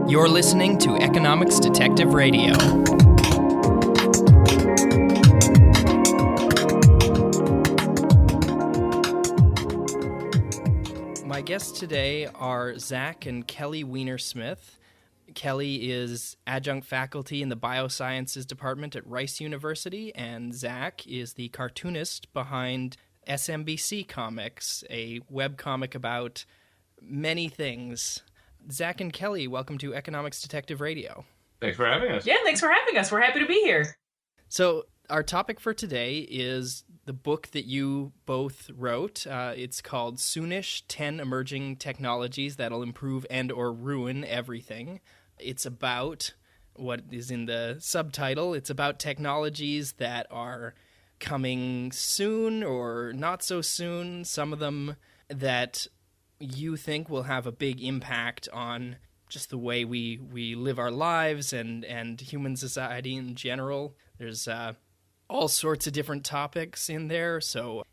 You're listening to Economics Detective Radio. My guests today are Zach and Kelly Weinersmith. Kelly is adjunct faculty in the Biosciences Department at Rice University, and Zach is the cartoonist behind SMBC Comics, a webcomic about many things. Zach and Kelly, welcome to Economics Detective Radio. Thanks for having us. Yeah, thanks for having us. We're happy to be here. So our topic for today is the book that you both wrote. It's called Soonish: 10 Emerging Technologies That'll Improve and or Ruin Everything. It's about what is in the subtitle. It's about technologies that are coming soon or not so soon. Some of them that you think will have a big impact on just the way we live our lives and human society in general. There's all sorts of different topics in there. So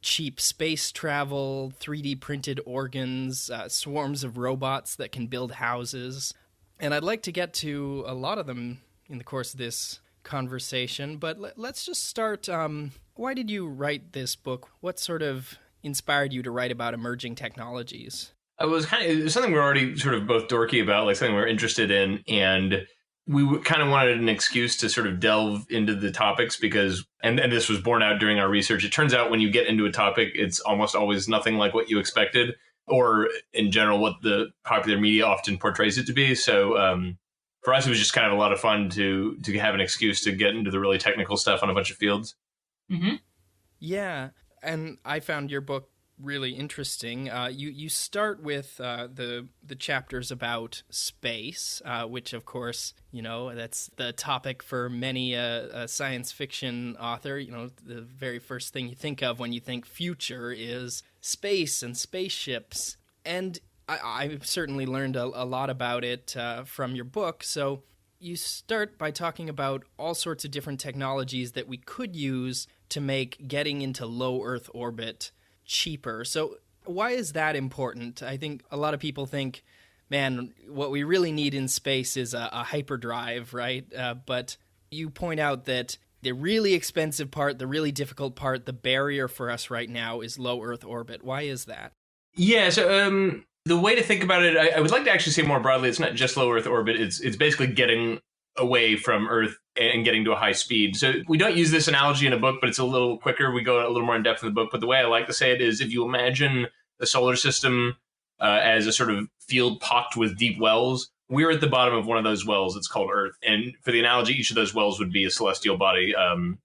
cheap space travel, 3D printed organs, swarms of robots that can build houses. And I'd like to get to a lot of them in the course of this conversation, but let's just start. Why did you write this book? What sort of inspired you to write about emerging technologies? It was something we're already sort of both dorky about, like something we're interested in, and we kind of wanted an excuse to sort of delve into the topics because, and this was borne out during our research, it turns out when you get into a topic, it's almost always nothing like what you expected, or in general, what the popular media often portrays it to be. So for us, it was just kind of a lot of fun to have an excuse to get into the really technical stuff on a bunch of fields. Mm-hmm. Yeah. And I found your book really interesting. You start with the chapters about space, which, of course, that's the topic for many a science fiction author. The very first thing you think of when you think future is space and spaceships. And I've certainly learned a lot about it from your book. So you start by talking about all sorts of different technologies that we could use to make getting into low Earth orbit cheaper. So why is that important? I think a lot of people think, man, what we really need in space is a hyperdrive, right? But you point out that the really expensive part, the really difficult part, the barrier for us right now is low Earth orbit. Why is that? Yeah, so the way to think about it, I would like to actually say more broadly, it's not just low Earth orbit, it's basically getting away from Earth and getting to a high speed. So we don't use this analogy in a book, but it's a little quicker. We go a little more in depth in the book. But the way I like to say it is if you imagine the solar system as a sort of field pocked with deep wells, we're at the bottom of one of those wells. It's called Earth. And for the analogy, each of those wells would be a celestial body.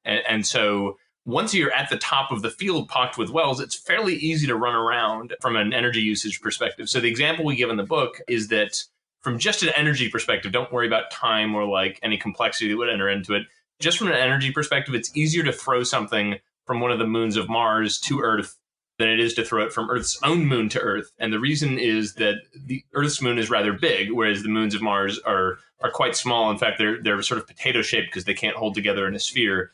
And so once you're at the top of the field pocked with wells, it's fairly easy to run around from an energy usage perspective. So the example we give in the book is that from just an energy perspective, don't worry about time or like any complexity that would enter into it. Just from an energy perspective, it's easier to throw something from one of the moons of Mars to Earth than it is to throw it from Earth's own moon to Earth. And the reason is that the Earth's moon is rather big, whereas the moons of Mars are quite small. In fact, they're sort of potato shaped because they can't hold together in a sphere.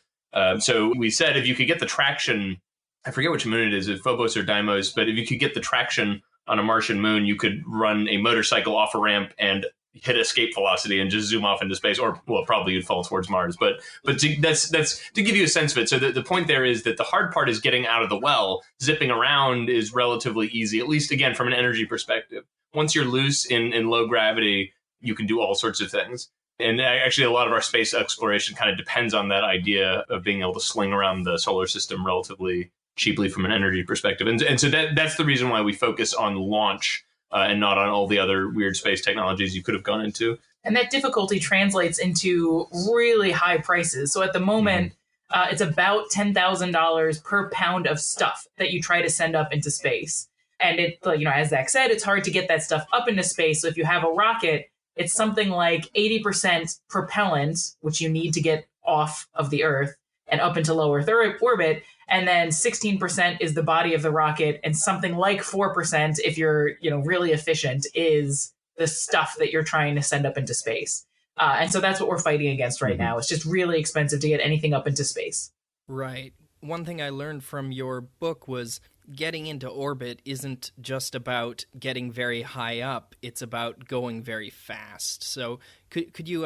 So we said if you could get the traction, I forget which moon it is, if Phobos or Deimos, but if you could get the traction on a Martian moon, you could run a motorcycle off a ramp and hit escape velocity and just zoom off into space, or well, probably you'd fall towards Mars. But that's to give you a sense of it. So the point there is that the hard part is getting out of the well. Zipping around is relatively easy, at least again from an energy perspective. Once you're loose in low gravity, you can do all sorts of things. And actually, a lot of our space exploration kind of depends on that idea of being able to sling around the solar system relatively cheaply from an energy perspective. And so that's the reason why we focus on launch and not on all the other weird space technologies you could have gone into. And that difficulty translates into really high prices. So at the moment, it's about $10,000 per pound of stuff that you try to send up into space. And it, as Zach said, it's hard to get that stuff up into space. So if you have a rocket, it's something like 80% propellant, which you need to get off of the Earth and up into low Earth orbit. And then 16% is the body of the rocket, and something like 4%, if you're really efficient, is the stuff that you're trying to send up into space. And so that's what we're fighting against right now. It's just really expensive to get anything up into space. Right. One thing I learned from your book was getting into orbit isn't just about getting very high up, it's about going very fast. So could you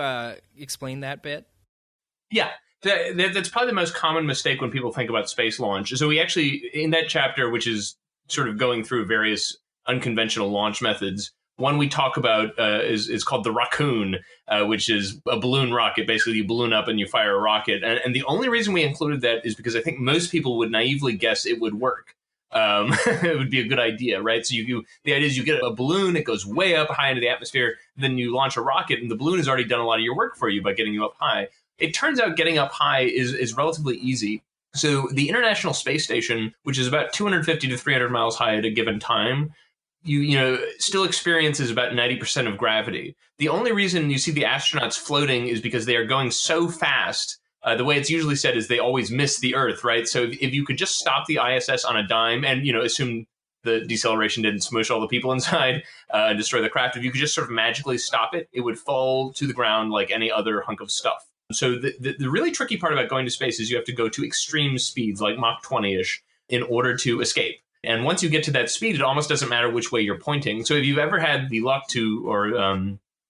explain that bit? Yeah. That's probably the most common mistake when people think about space launch. So we actually, in that chapter, which is sort of going through various unconventional launch methods, one we talk about is called the raccoon, which is a balloon rocket. Basically, you balloon up and you fire a rocket. And the only reason we included that is because I think most people would naively guess it would work. It would be a good idea, right? So the idea is you get a balloon, it goes way up high into the atmosphere, then you launch a rocket, and the balloon has already done a lot of your work for you by getting you up high. It turns out getting up high is relatively easy. So the International Space Station, which is about 250 to 300 miles high at a given time, you still experiences about 90% of gravity. The only reason you see the astronauts floating is because they are going so fast. The way it's usually said is they always miss the Earth, right? So if you could just stop the ISS on a dime and, assume the deceleration didn't smush all the people inside and destroy the craft, if you could just sort of magically stop it, it would fall to the ground like any other hunk of stuff. So the really tricky part about going to space is you have to go to extreme speeds, like Mach 20-ish, in order to escape. And once you get to that speed, it almost doesn't matter which way you're pointing. So if you've ever had the luck to, or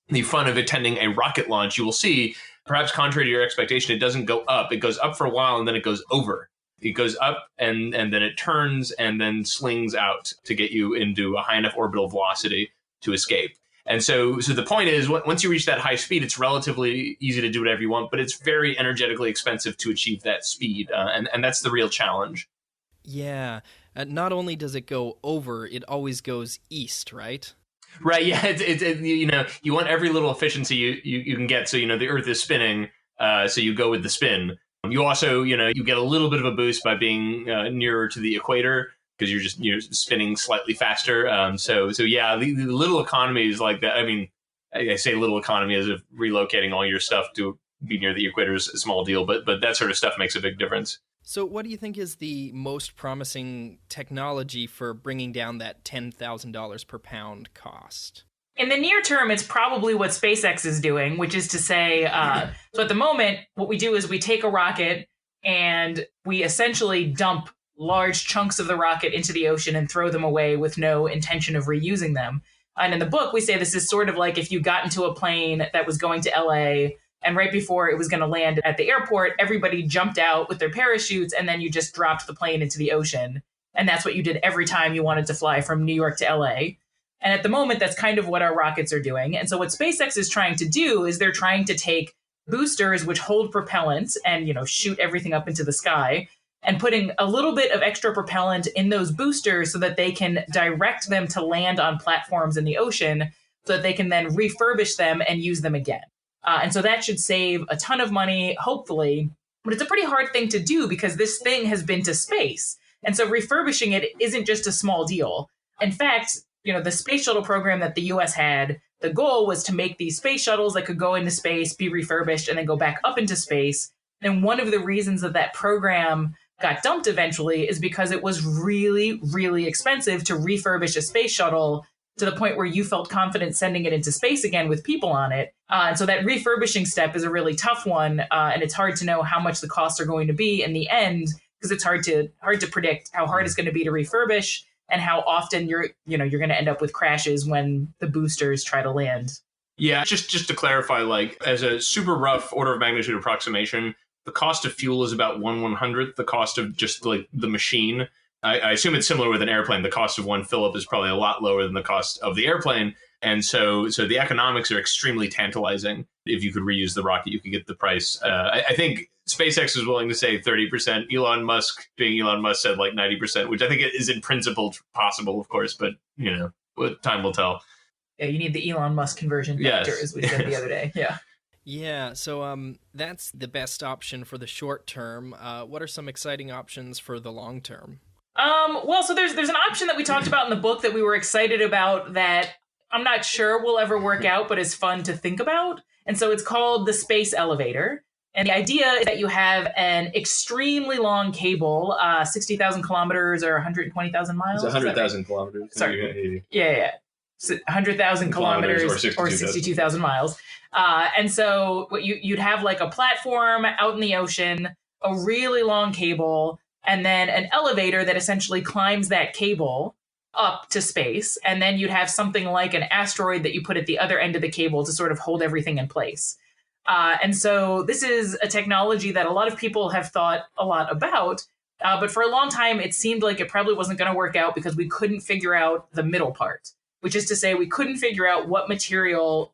the fun of attending a rocket launch, you will see, perhaps contrary to your expectation, it doesn't go up. It goes up for a while and then it goes over. It goes up and then it turns and then slings out to get you into a high enough orbital velocity to escape. And so the point is, once you reach that high speed, it's relatively easy to do whatever you want, but it's very energetically expensive to achieve that speed. And that's the real challenge. Yeah. Not only does it go over, it always goes east, right? Right. Yeah. It's you want every little efficiency you can get. So, the Earth is spinning. So you go with the spin. You also, you get a little bit of a boost by being nearer to the equator because you're spinning slightly faster. So yeah, the little economy is like that. I mean, I say little economy as if relocating all your stuff to be near the equator is a small deal, but that sort of stuff makes a big difference. So what do you think is the most promising technology for bringing down that $10,000 per pound cost? In the near term, it's probably what SpaceX is doing, which is to say, so at the moment, what we do is we take a rocket and we essentially dump large chunks of the rocket into the ocean and throw them away with no intention of reusing them. And in the book, we say this is sort of like if you got into a plane that was going to LA, and right before it was going to land at the airport, everybody jumped out with their parachutes, and then you just dropped the plane into the ocean. And that's what you did every time you wanted to fly from New York to LA. And at the moment, that's kind of what our rockets are doing. And so what SpaceX is trying to do is they're trying to take boosters, which hold propellant and, shoot everything up into the sky, and putting a little bit of extra propellant in those boosters so that they can direct them to land on platforms in the ocean so that they can then refurbish them and use them again. And so that should save a ton of money, hopefully. But it's a pretty hard thing to do because this thing has been to space. And so refurbishing it isn't just a small deal. In fact, the space shuttle program that the US had, the goal was to make these space shuttles that could go into space, be refurbished, and then go back up into space. And one of the reasons that program got dumped eventually is because it was really, really expensive to refurbish a space shuttle to the point where you felt confident sending it into space again with people on it. And so that refurbishing step is a really tough one. And it's hard to know how much the costs are going to be in the end, because it's hard to predict how hard it's going to be to refurbish and how often you're going to end up with crashes when the boosters try to land. Yeah, just to clarify, like as a super rough order of magnitude approximation, the cost of fuel is about 1/100th the cost of just like the machine. I assume it's similar with an airplane. The cost of one fill-up is probably a lot lower than the cost of the airplane. And so the economics are extremely tantalizing. If you could reuse the rocket, you could get the price. I think SpaceX is willing to say 30%. Elon Musk, being Elon Musk, said like 90%, which I think is in principle possible, of course. But, time will tell. Yeah, you need the Elon Musk conversion factor, as we said the other day. Yeah. Yeah, so that's the best option for the short term. What are some exciting options for the long term? Well, so there's an option that we talked about in the book that we were excited about that I'm not sure will ever work out, but is fun to think about. And so it's called the space elevator. And the idea is that you have an extremely long cable, 60,000 kilometers or 120,000 miles. It's 100,000 kilometers. Sorry. Yeah. 100,000 kilometers or 62,000 miles. And so what you'd have like a platform out in the ocean, a really long cable, and then an elevator that essentially climbs that cable up to space. And then you'd have something like an asteroid that you put at the other end of the cable to sort of hold everything in place. And so this is a technology that a lot of people have thought a lot about. But for a long time, it seemed like it probably wasn't going to work out because we couldn't figure out the middle part, which is to say we couldn't figure out what material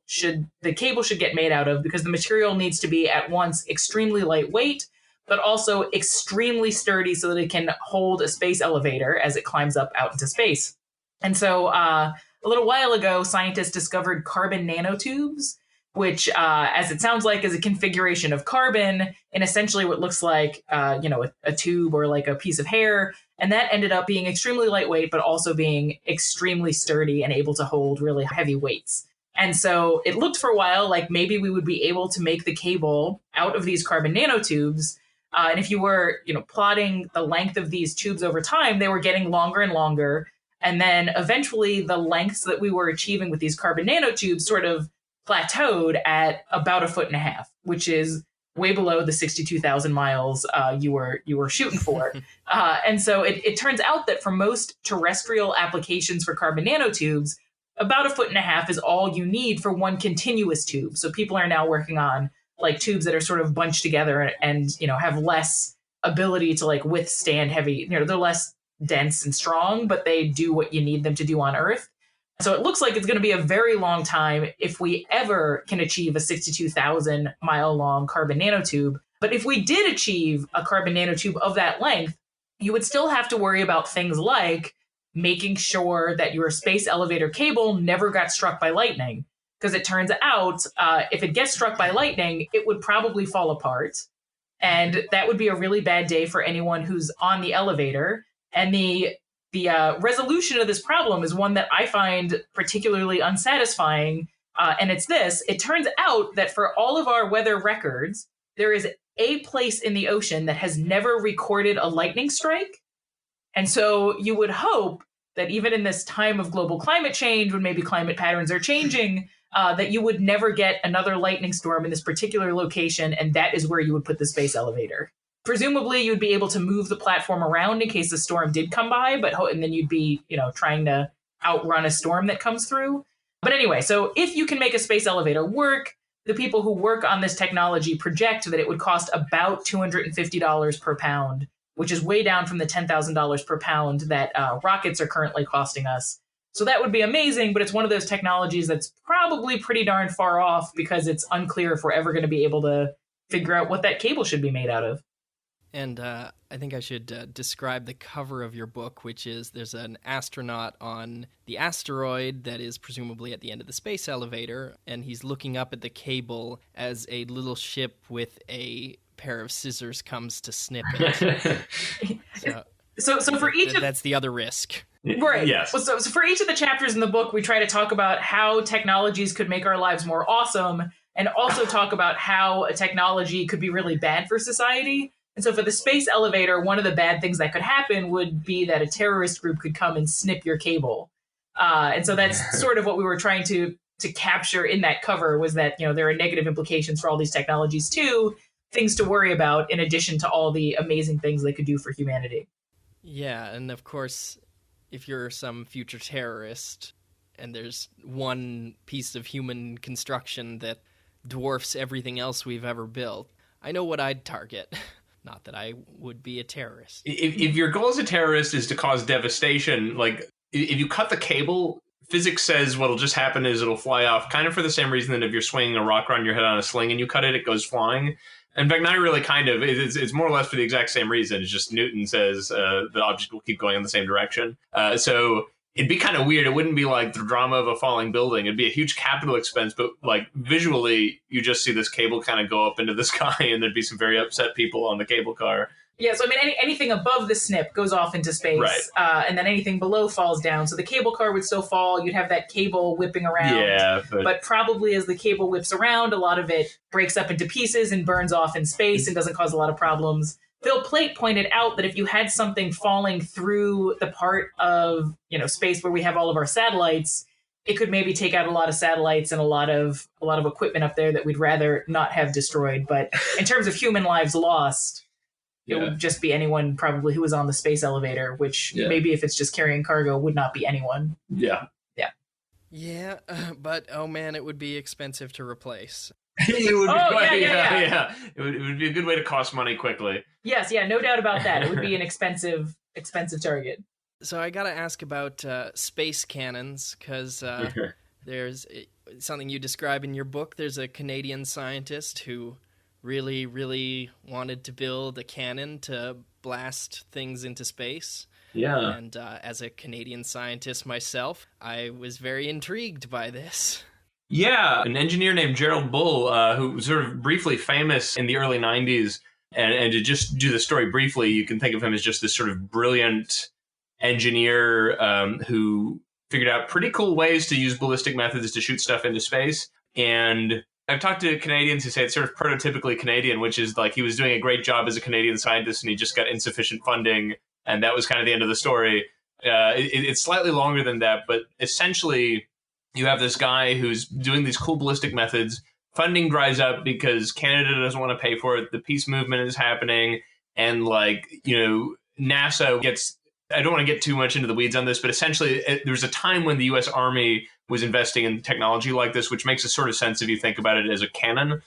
the cable should get made out of, because the material needs to be at once extremely lightweight, but also extremely sturdy so that it can hold a space elevator as it climbs up out into space. And so a little while ago, scientists discovered carbon nanotubes, which, as it sounds like, is a configuration of carbon in essentially what looks like, a tube or like a piece of hair. And that ended up being extremely lightweight, but also being extremely sturdy and able to hold really heavy weights. And so it looked for a while like maybe we would be able to make the cable out of these carbon nanotubes. And if you were, plotting the length of these tubes over time, they were getting longer and longer. And then eventually the lengths that we were achieving with these carbon nanotubes sort of plateaued at about 1.5 feet, which is way below the 62,000 miles you were shooting for. And so it turns out that for most terrestrial applications for carbon nanotubes, about 1.5 feet is all you need for one continuous tube. So people are now working on like tubes that are sort of bunched together and have less ability to like withstand heavy, they're less dense and strong, but they do what you need them to do on Earth. So it looks like it's going to be a very long time if we ever can achieve a 62,000 mile long carbon nanotube. But if we did achieve a carbon nanotube of that length, you would still have to worry about things like making sure that your space elevator cable never got struck by lightning. Because it turns out if it gets struck by lightning, it would probably fall apart. And that would be a really bad day for anyone who's on the elevator. And the resolution of this problem is one that I find particularly unsatisfying. And it's this. It turns out that for all of our weather records, there is a place in the ocean that has never recorded a lightning strike. And so you would hope that even in this time of global climate change, when maybe climate patterns are changing, that you would never get another lightning storm in this particular location, and that is where you would put the space elevator. Presumably, you'd be able to move the platform around in case the storm did come by, and then you'd be, trying to outrun a storm that comes through. But anyway, so if you can make a space elevator work, the people who work on this technology project that it would cost about $250 per pound, which is way down from the $10,000 per pound that rockets are currently costing us. So that would be amazing, but it's one of those technologies that's probably pretty darn far off because it's unclear if we're ever going to be able to figure out what that cable should be made out of. And I think I should describe the cover of your book, which is there's an astronaut on the asteroid that is presumably at the end of the space elevator, and he's looking up at the cable as a little ship with a pair of scissors comes to snip it. So for each of... That's the other risk. Right. Yes. Well, so for each of the chapters in the book, we try to talk about how technologies could make our lives more awesome, and also talk about how a technology could be really bad for society. And so for the space elevator, one of the bad things that could happen would be that a terrorist group could come and snip your cable. And so that's sort of what we were trying to capture in that cover, was that, there are negative implications for all these technologies too, things to worry about in addition to all the amazing things they could do for humanity. Yeah, and of course, if you're some future terrorist and there's one piece of human construction that dwarfs everything else we've ever built, I know what I'd target. Not that I would be a terrorist. If your goal as a terrorist is to cause devastation, like if you cut the cable, physics says what'll just happen is it'll fly off, kind of for the same reason that if you're swinging a rock around your head on a sling and you cut it, it goes flying. In fact, not really kind of. It's more or less for the exact same reason. It's just Newton says the object will keep going in the same direction. So it'd be kind of weird. It wouldn't be like the drama of a falling building. It'd be a huge capital expense, but like visually, you just see this cable kind of go up into the sky, and there'd be some very upset people on the cable car. Yeah, so I mean, anything above the snip goes off into space, right. And then anything below falls down. So the cable car would still fall. You'd have that cable whipping around. Yeah, but probably as the cable whips around, a lot of it breaks up into pieces and burns off in space and doesn't cause a lot of problems. Phil Plait pointed out that if you had something falling through the part of space where we have all of our satellites, it could maybe take out a lot of satellites and a lot of equipment up there that we'd rather not have destroyed. But in terms of human lives lost, It would just be anyone probably who was on the space elevator, which maybe if it's just carrying cargo would not be anyone. Yeah. Yeah, but oh man, it would be expensive to replace. It would be yeah. It would be a good way to cost money quickly. Yes, no doubt about that. It would be an expensive target. So I got to ask about space cannons, because there's something you describe in your book. There's a Canadian scientist who really, really wanted to build a cannon to blast things into space. Yeah. And as a Canadian scientist myself, I was very intrigued by this. Yeah, an engineer named Gerald Bull, who was sort of briefly famous in the early 90s. And to just do the story briefly, you can think of him as just this sort of brilliant engineer who figured out pretty cool ways to use ballistic methods to shoot stuff into space. And I've talked to Canadians who say it's sort of prototypically Canadian, which is like he was doing a great job as a Canadian scientist and he just got insufficient funding. And that was kind of the end of the story. It's slightly longer than that, but essentially you have this guy who's doing these cool ballistic methods. Funding dries up because Canada doesn't want to pay for it. The peace movement is happening. And NASA gets, I don't want to get too much into the weeds on this, but essentially there's a time when the U.S. Army was investing in technology like this, which makes a sort of sense if you think about it as a cannon.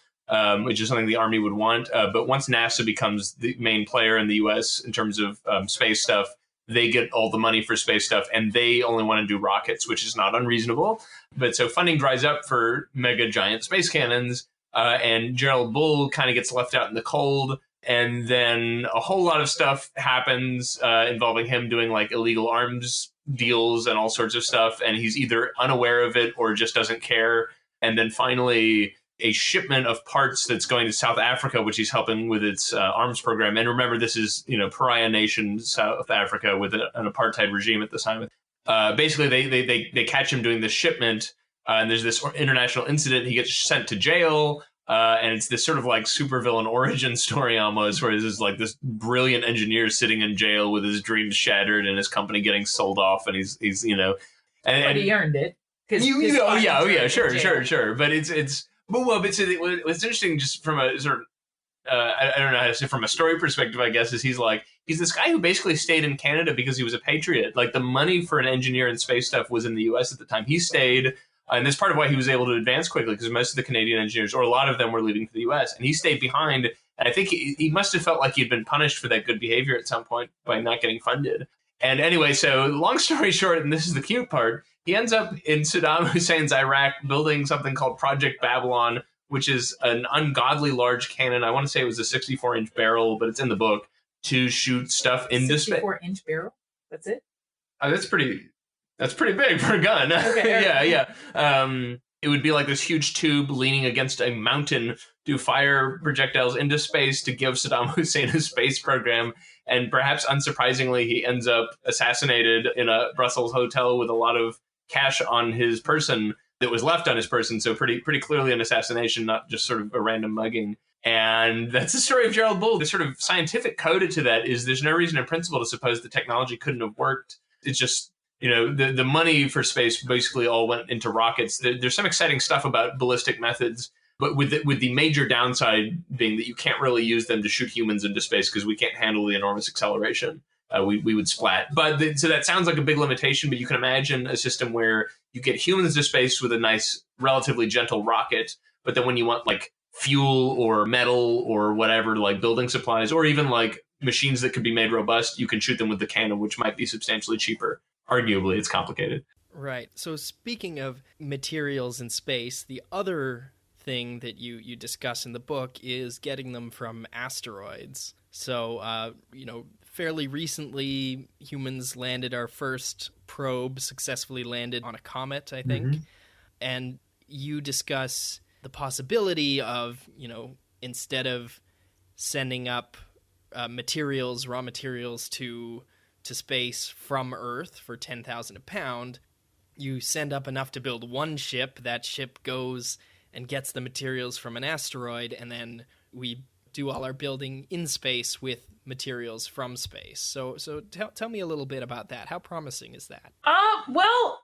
Which is something the Army would want. But once NASA becomes the main player in the U.S. in terms of space stuff, they get all the money for space stuff, and they only want to do rockets, which is not unreasonable. But so funding dries up for mega giant space cannons, and Gerald Bull kind of gets left out in the cold. And then a whole lot of stuff happens involving him doing like illegal arms deals and all sorts of stuff. And he's either unaware of it or just doesn't care. And then finally, a shipment of parts that's going to South Africa, which he's helping with its arms program. And remember, this is, pariah nation, South Africa, with an apartheid regime at the time. Basically, they catch him doing this shipment, and there's this international incident. He gets sent to jail, and it's this sort of like supervillain origin story almost, where this like this brilliant engineer sitting in jail with his dreams shattered and his company getting sold off, and he's but he earned it. Sure. But what's interesting, just from a sort of, I don't know how to say, from a story perspective, I guess, is he's this guy who basically stayed in Canada because he was a patriot. Like, the money for an engineer in space stuff was in the U.S. at the time. He stayed, and that's part of why he was able to advance quickly, because most of the Canadian engineers, or a lot of them, were leaving to the U.S., and he stayed behind. And I think he must have felt like he'd been punished for that good behavior at some point by not getting funded. And anyway, so long story short, and this is the cute part, he ends up in Saddam Hussein's Iraq building something called Project Babylon, which is an ungodly large cannon. I want to say it was a 64-inch barrel, but it's in the book, to shoot stuff into space. 64-inch barrel? That's it? That's pretty big for a gun. Okay. Yeah. It would be like this huge tube leaning against a mountain to fire projectiles into space to give Saddam Hussein a space program. And perhaps unsurprisingly, he ends up assassinated in a Brussels hotel with a lot of cash on his person that was left on his person. So pretty clearly an assassination, not just sort of a random mugging. And that's the story of Gerald Bull. The sort of scientific code to that is there's no reason in principle to suppose the technology couldn't have worked. It's just, the money for space basically all went into rockets. There's some exciting stuff about ballistic methods, but with the major downside being that you can't really use them to shoot humans into space because we can't handle the enormous acceleration. We would splat. So that sounds like a big limitation, but you can imagine a system where you get humans to space with a nice, relatively gentle rocket, but then when you want like fuel or metal or whatever, like building supplies, or even like machines that could be made robust, you can shoot them with the cannon, which might be substantially cheaper. Arguably, it's complicated. Right. So speaking of materials in space, the other thing that you discuss in the book is getting them from asteroids. So, fairly recently, humans landed our first probe, successfully landed on a comet, I think. Mm-hmm. And you discuss the possibility of, instead of sending up raw materials to space from Earth for $10,000 a pound, you send up enough to build one ship. That ship goes and gets the materials from an asteroid, and then we do all our building in space with materials from space. So tell me a little bit about that. How promising is that? Well,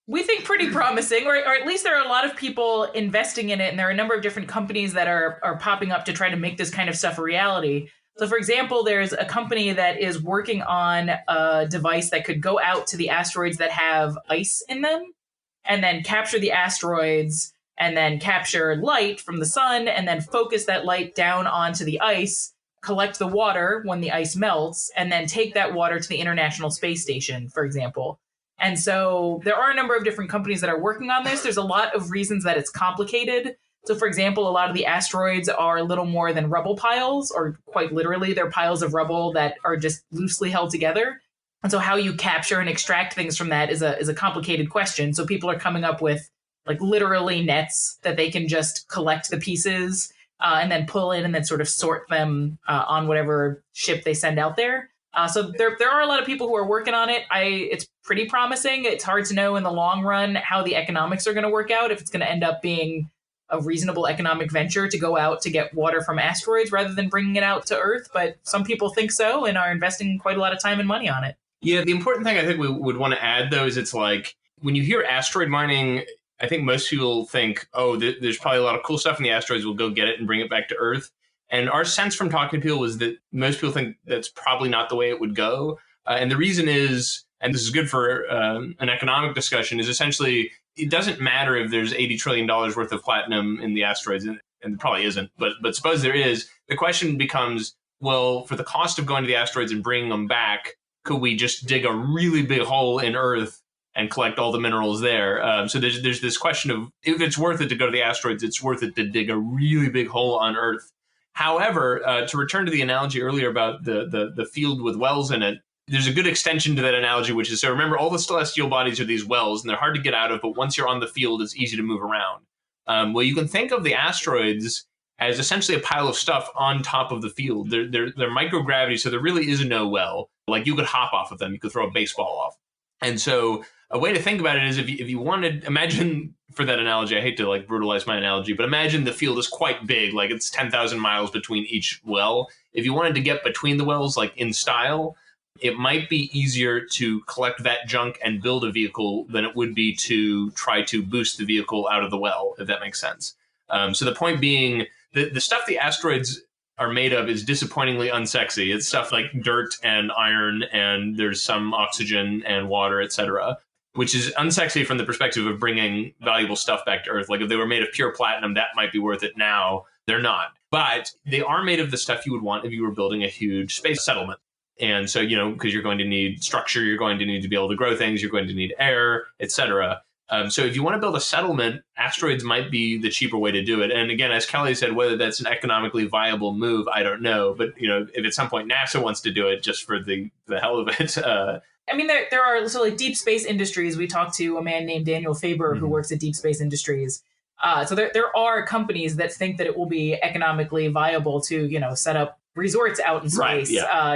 we think pretty promising, or at least there are a lot of people investing in it, and there are a number of different companies that are popping up to try to make this kind of stuff a reality. So, for example, there's a company that is working on a device that could go out to the asteroids that have ice in them and then capture the asteroids and then capture light from the sun and then focus that light down onto the ice, collect the water when the ice melts, and then take that water to the International Space Station, for example. And so there are a number of different companies that are working on this. There's a lot of reasons that it's complicated. So, for example, a lot of the asteroids are little more than rubble piles, or quite literally, they're piles of rubble that are just loosely held together. And so how you capture and extract things from that is a complicated question. So people are coming up with like literally nets that they can just collect the pieces and then pull in and then sort of sort them on whatever ship they send out there. So there are a lot of people who are working on it. It's pretty promising. It's hard to know in the long run how the economics are going to work out, if it's going to end up being a reasonable economic venture to go out to get water from asteroids rather than bringing it out to Earth. But some people think so and are investing quite a lot of time and money on it. Yeah, the important thing I think we would want to add, though, is it's like when you hear asteroid mining, I think most people think, oh, there's probably a lot of cool stuff in the asteroids. We'll go get it and bring it back to Earth. And our sense from talking to people is that most people think that's probably not the way it would go. And the reason is, and this is good for an economic discussion, is essentially it doesn't matter if there's $80 trillion worth of platinum in the asteroids, and there probably isn't, but suppose there is. The question becomes, well, for the cost of going to the asteroids and bringing them back, could we just dig a really big hole in Earth and collect all the minerals there? So there's this question of if it's worth it to go to the asteroids, it's worth it to dig a really big hole on Earth. However, to return to the analogy earlier about the field with wells in it, there's a good extension to that analogy, which is, so remember, all the celestial bodies are these wells, and they're hard to get out of, but once you're on the field, it's easy to move around. Well, you can think of the asteroids as essentially a pile of stuff on top of the field. They're microgravity, so there really is no well. Like, you could hop off of them. You could throw a baseball off. And so a way to think about it is if you wanted, imagine, for that analogy, I hate to like brutalize my analogy, but imagine the field is quite big, like it's 10,000 miles between each well. If you wanted to get between the wells, like in style, it might be easier to collect that junk and build a vehicle than it would be to try to boost the vehicle out of the well, if that makes sense. So the point being, the stuff the asteroids are made of is disappointingly unsexy. It's stuff like dirt and iron, and there's some oxygen and water, etc., which is unsexy from the perspective of bringing valuable stuff back to Earth. Like if they were made of pure platinum, that might be worth it now. They're not. But they are made of the stuff you would want if you were building a huge space settlement. And so, because you're going to need structure, you're going to need to be able to grow things, you're going to need air, etc. So if you want to build a settlement, asteroids might be the cheaper way to do it. And again, as Kelly said, whether that's an economically viable move, I don't know. But, if at some point NASA wants to do it just for the hell of it. I mean, there are, so like Deep Space Industries, we talked to a man named Daniel Faber who works at Deep Space Industries. So there are companies that think that it will be economically viable to, set up resorts out in space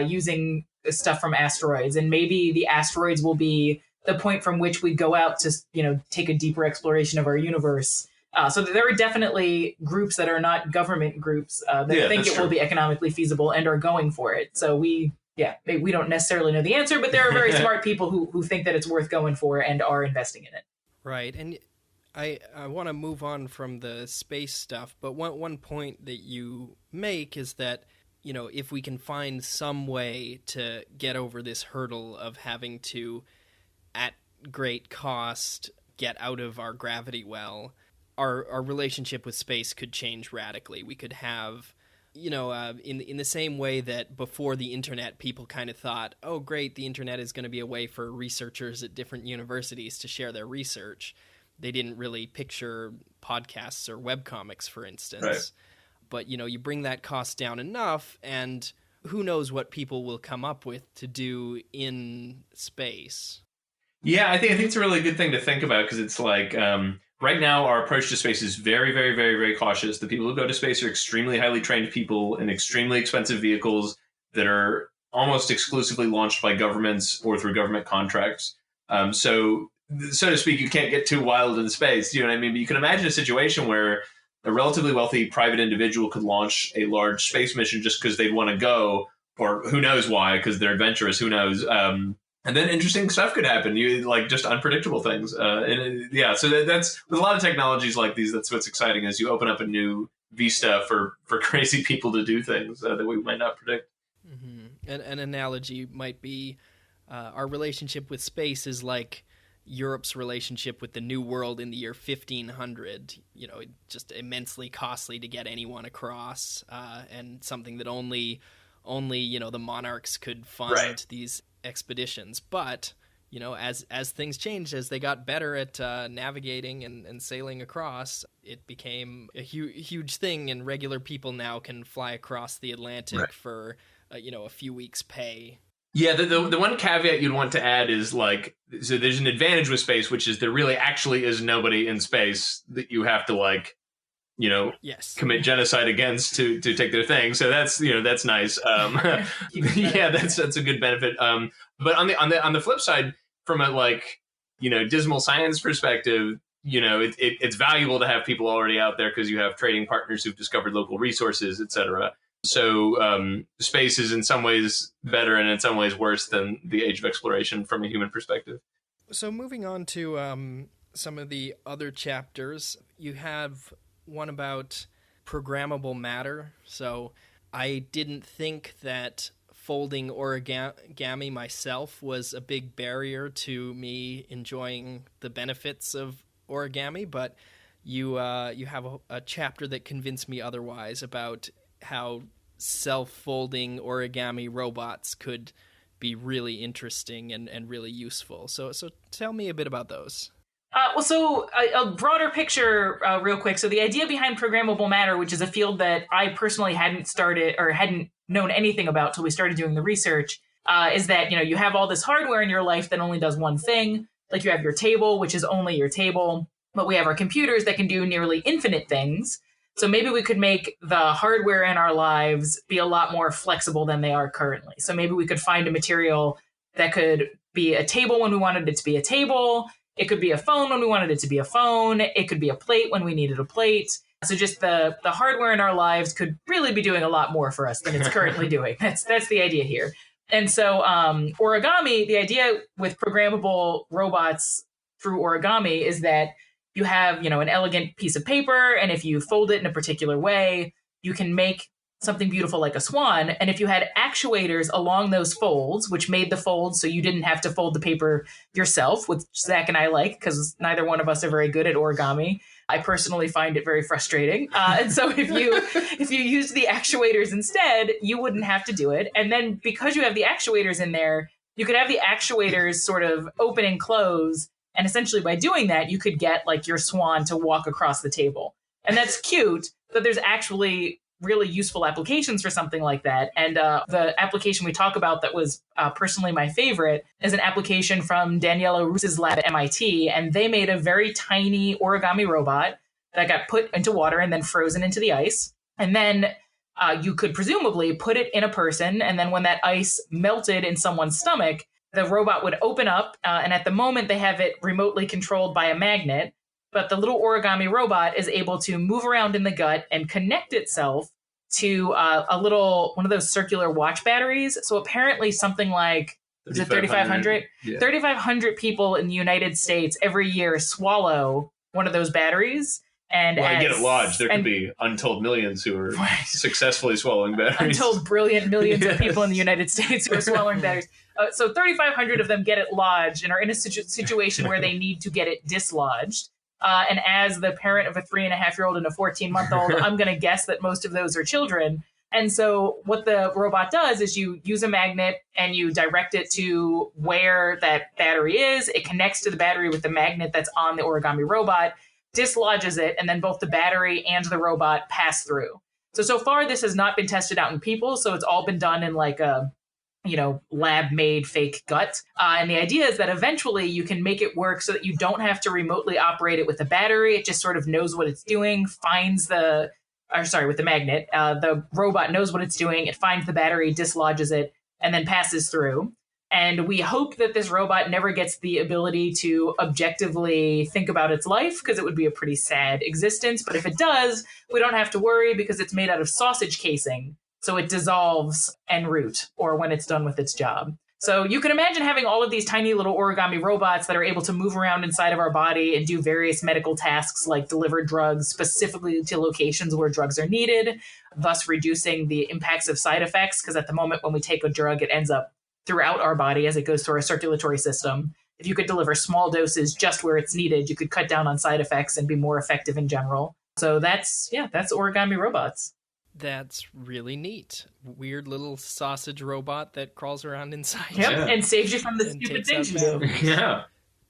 using stuff from asteroids. And maybe the asteroids will be the point from which we go out to, take a deeper exploration of our universe. So there are definitely groups that are not government groups that think it will be economically feasible and are going for it. So we don't necessarily know the answer, but there are very smart people who think that it's worth going for and are investing in it. Right. And I want to move on from the space stuff, but one point that you make is that, if we can find some way to get over this hurdle of having to, at great cost, get out of our gravity well, our relationship with space could change radically. We could have, in the same way that before the internet, people kind of thought, oh, great, the internet is going to be a way for researchers at different universities to share their research. They didn't really picture podcasts or webcomics, for instance. Right. But, you bring that cost down enough, and who knows what people will come up with to do in space. Yeah, I think it's a really good thing to think about, because it's like right now our approach to space is very, very, very, very cautious. The people who go to space are extremely highly trained people in extremely expensive vehicles that are almost exclusively launched by governments or through government contracts. So to speak, you can't get too wild in space. You know what I mean? But you can imagine a situation where a relatively wealthy private individual could launch a large space mission just because they'd want to go, or who knows why, because they're adventurous, who knows. And then interesting stuff could happen, just unpredictable things. So that's with a lot of technologies like these. That's what's exciting, is you open up a new vista for crazy people to do things that we might not predict. Mm-hmm. An analogy might be our relationship with space is like Europe's relationship with the New World in the year 1500. You know, just immensely costly to get anyone across, and something that only the monarchs could fund these expeditions. But as things changed, as they got better at navigating and sailing across, it became a huge thing, and regular people now can fly across the Atlantic for a few weeks' pay. Yeah, the one caveat you'd want to add is so there's an advantage with space, which is there really actually is nobody in space that you have to commit genocide against to take their thing. So that's that's nice. Yeah, that's a good benefit. But on the flip side, from a dismal science perspective, it's valuable to have people already out there because you have trading partners who've discovered local resources, etc. So space is in some ways better and in some ways worse than the age of exploration from a human perspective. So moving on to some of the other chapters, you have one about programmable matter. So I didn't think that folding origami myself was a big barrier to me enjoying the benefits of origami, but you have a chapter that convinced me otherwise about how self-folding origami robots could be really interesting and really useful. So tell me a bit about those. A broader picture real quick. So the idea behind programmable matter, which is a field that I personally hadn't known anything about till we started doing the research, is that, you have all this hardware in your life that only does one thing. Like you have your table, which is only your table, but we have our computers that can do nearly infinite things. So maybe we could make the hardware in our lives be a lot more flexible than they are currently. So maybe we could find a material that could be a table when we wanted it to be a table. It could be a phone when we wanted it to be a phone. It could be a plate when we needed a plate. So just the hardware in our lives could really be doing a lot more for us than it's currently doing. That's the idea here. And so origami, the idea with programmable robots through origami is that you have, an elegant piece of paper, and if you fold it in a particular way, you can make something beautiful like a swan. And if you had actuators along those folds, which made the folds so you didn't have to fold the paper yourself, which Zach and I like, because neither one of us are very good at origami. I personally find it very frustrating. And so if you use the actuators instead, you wouldn't have to do it. And then because you have the actuators in there, you could have the actuators sort of open and close. And essentially by doing that, you could get your swan to walk across the table. And that's cute, but there's actually really useful applications for something like that. And the application we talk about that was personally my favorite is an application from Daniela Rus's lab at MIT. And they made a very tiny origami robot that got put into water and then frozen into the ice. And then you could presumably put it in a person. And then when that ice melted in someone's stomach, the robot would open up. And at the moment, they have it remotely controlled by a magnet. But the little origami robot is able to move around in the gut and connect itself to one of those circular watch batteries. So apparently something like, is it 3,500? Yeah. 3,500 people in the United States every year swallow one of those batteries. And get it lodged. There could be untold millions who are successfully swallowing batteries. Untold brilliant millions of people in the United States who are swallowing batteries. So 3,500 of them get it lodged and are in a situation where they need to get it dislodged. And as the parent of a 3.5-year-old and a 14-month-old, I'm going to guess that most of those are children. And so what the robot does is you use a magnet and you direct it to where that battery is. It connects to the battery with the magnet that's on the origami robot, dislodges it, and then both the battery and the robot pass through. So far, this has not been tested out in people. So it's all been done in a lab-made fake gut. And the idea is that eventually you can make it work so that you don't have to remotely operate it with the battery. It just sort of knows what it's doing, with the magnet. The robot knows what it's doing. It finds the battery, dislodges it, and then passes through. And we hope that this robot never gets the ability to objectively think about its life, because it would be a pretty sad existence. But if it does, we don't have to worry because it's made out of sausage casing. So it dissolves en route, or when it's done with its job. So you can imagine having all of these tiny little origami robots that are able to move around inside of our body and do various medical tasks like deliver drugs specifically to locations where drugs are needed, thus reducing the impacts of side effects. Because at the moment when we take a drug, it ends up throughout our body as it goes through our circulatory system. If you could deliver small doses just where it's needed, you could cut down on side effects and be more effective in general. So that's Origami Robots. That's really neat. Weird little sausage robot that crawls around inside Yep, you. and saves you from the And stupid takes things you out do. batteries. Yeah.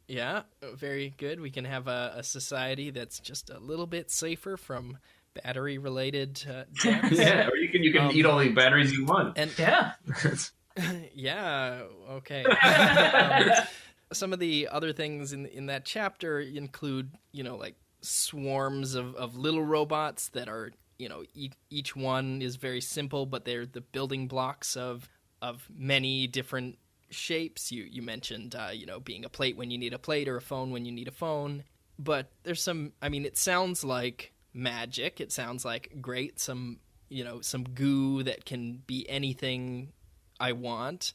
Yeah, very good. We can have a society that's just a little bit safer from battery-related deaths. Yeah, or you can eat all the batteries you want. And Yeah. yeah, okay. Some of the other things in that chapter include, like swarms of little robots that are, each one is very simple, but they're the building blocks of many different shapes. You mentioned, being a plate when you need a plate or a phone when you need a phone. But there's it sounds like magic. It sounds like great, some goo that can be anything I want.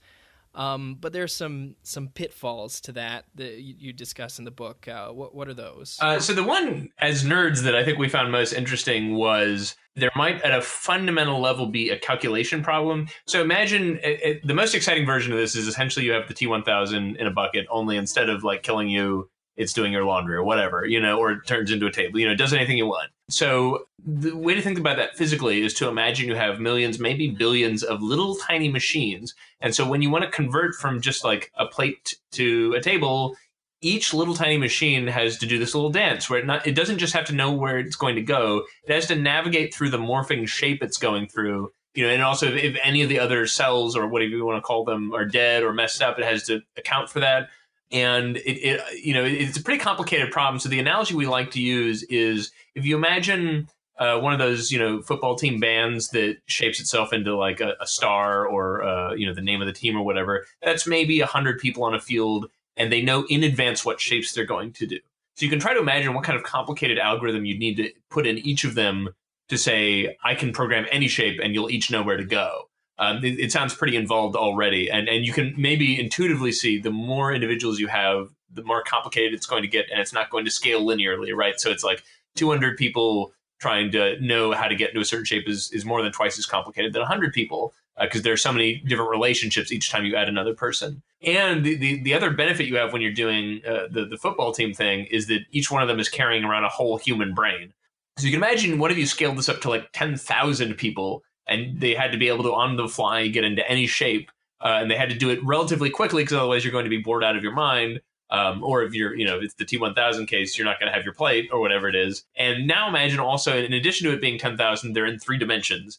But there's some pitfalls to that you discuss in the book. What are those? So the one, as nerds, that I think we found most interesting was there might, at a fundamental level, be a calculation problem. So imagine the most exciting version of this is essentially you have the T-1000 in a bucket, only instead of like killing you, it's doing your laundry or whatever, or it turns into a table, it does anything you want. So the way to think about that physically is to imagine you have millions, maybe billions of little tiny machines. And so when you want to convert from just like a plate to a table, each little tiny machine has to do this little dance where it doesn't just have to know where it's going to go. It has to navigate through the morphing shape it's going through. And also if any of the other cells or whatever you want to call them are dead or messed up, it has to account for that. And it's a pretty complicated problem. So the analogy we like to use is if you imagine one of those, football team bands that shapes itself into like a star or, the name of the team or whatever, that's maybe 100 people on a field and they know in advance what shapes they're going to do. So you can try to imagine what kind of complicated algorithm you'd need to put in each of them to say, I can program any shape and you'll each know where to go. It sounds pretty involved already. And you can maybe intuitively see the more individuals you have, the more complicated it's going to get, and it's not going to scale linearly, right? So it's like 200 people trying to know how to get into a certain shape is more than twice as complicated than 100 people because there are so many different relationships each time you add another person. And the other benefit you have when you're doing the football team thing is that each one of them is carrying around a whole human brain. So you can imagine, what if you scaled this up to like 10,000 people and they had to be able to, on the fly, get into any shape, and they had to do it relatively quickly because otherwise you're going to be bored out of your mind. Or if you're, if it's the T-1000 case, you're not going to have your plate or whatever it is. And now imagine also, in addition to it being 10,000, they're in 3 dimensions.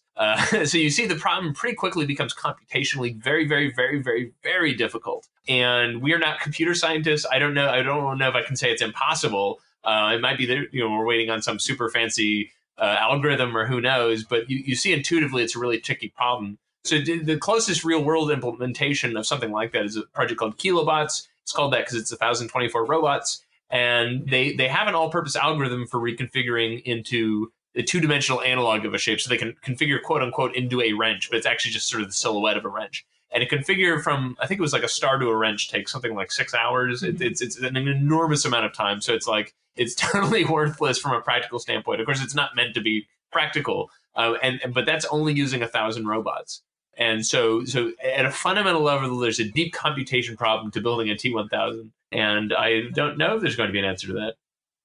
So you see the problem pretty quickly becomes computationally very, very, very, very, very difficult. And we are not computer scientists. I don't know if I can say it's impossible. It might be that, we're waiting on some super fancy algorithm or who knows, but you see intuitively it's a really tricky problem. So the closest real world implementation of something like that is a project called Kilobots. It's called that because it's 1,024 robots, and they have an all-purpose algorithm for reconfiguring into the 2-dimensional analog of a shape, so they can configure quote unquote into a wrench, but it's actually just sort of the silhouette of a wrench. And it configure from, I think it was like a star to a wrench takes something like 6 hours. It's an enormous amount of time, so it's like it's totally worthless from a practical standpoint. Of course, it's not meant to be practical, but that's only using 1,000 robots. And so at a fundamental level, there's a deep computation problem to building a T-1000. And I don't know if there's going to be an answer to that.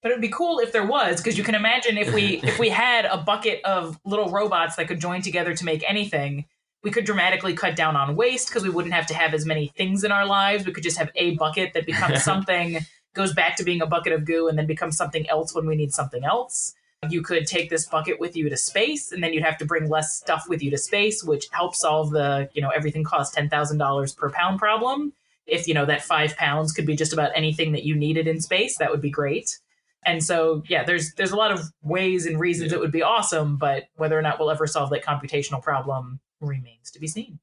But it'd be cool if there was, because you can imagine if we had a bucket of little robots that could join together to make anything, we could dramatically cut down on waste because we wouldn't have to have as many things in our lives. We could just have a bucket that becomes something, goes back to being a bucket of goo, and then becomes something else when we need something else. You could take this bucket with you to space, and then you'd have to bring less stuff with you to space, which helps solve the, everything costs $10,000 per pound problem. If, that 5 pounds could be just about anything that you needed in space, that would be great. And so, yeah, there's a lot of ways and reasons it would be awesome, but whether or not we'll ever solve that computational problem remains to be seen.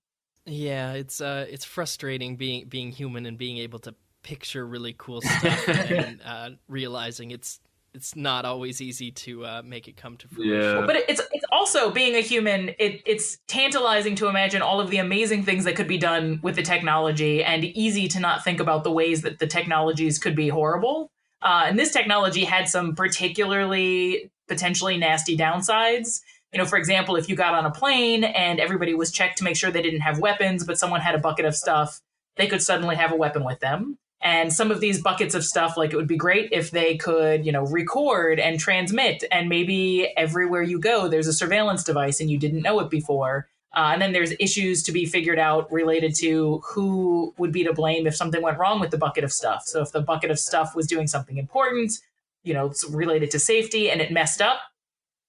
Yeah, it's frustrating being human and being able to picture really cool stuff and realizing it's it's not always easy to make it come to fruition. Yeah. But it's also, being a human, it's tantalizing to imagine all of the amazing things that could be done with the technology, and easy to not think about the ways that the technologies could be horrible. And this technology had some particularly potentially nasty downsides. For example, if you got on a plane and everybody was checked to make sure they didn't have weapons, but someone had a bucket of stuff, they could suddenly have a weapon with them. And some of these buckets of stuff, like, it would be great if they could, record and transmit. And maybe everywhere you go, there's a surveillance device and you didn't know it before. And then there's issues to be figured out related to who would be to blame if something went wrong with the bucket of stuff. So if the bucket of stuff was doing something important, it's related to safety, and it messed up,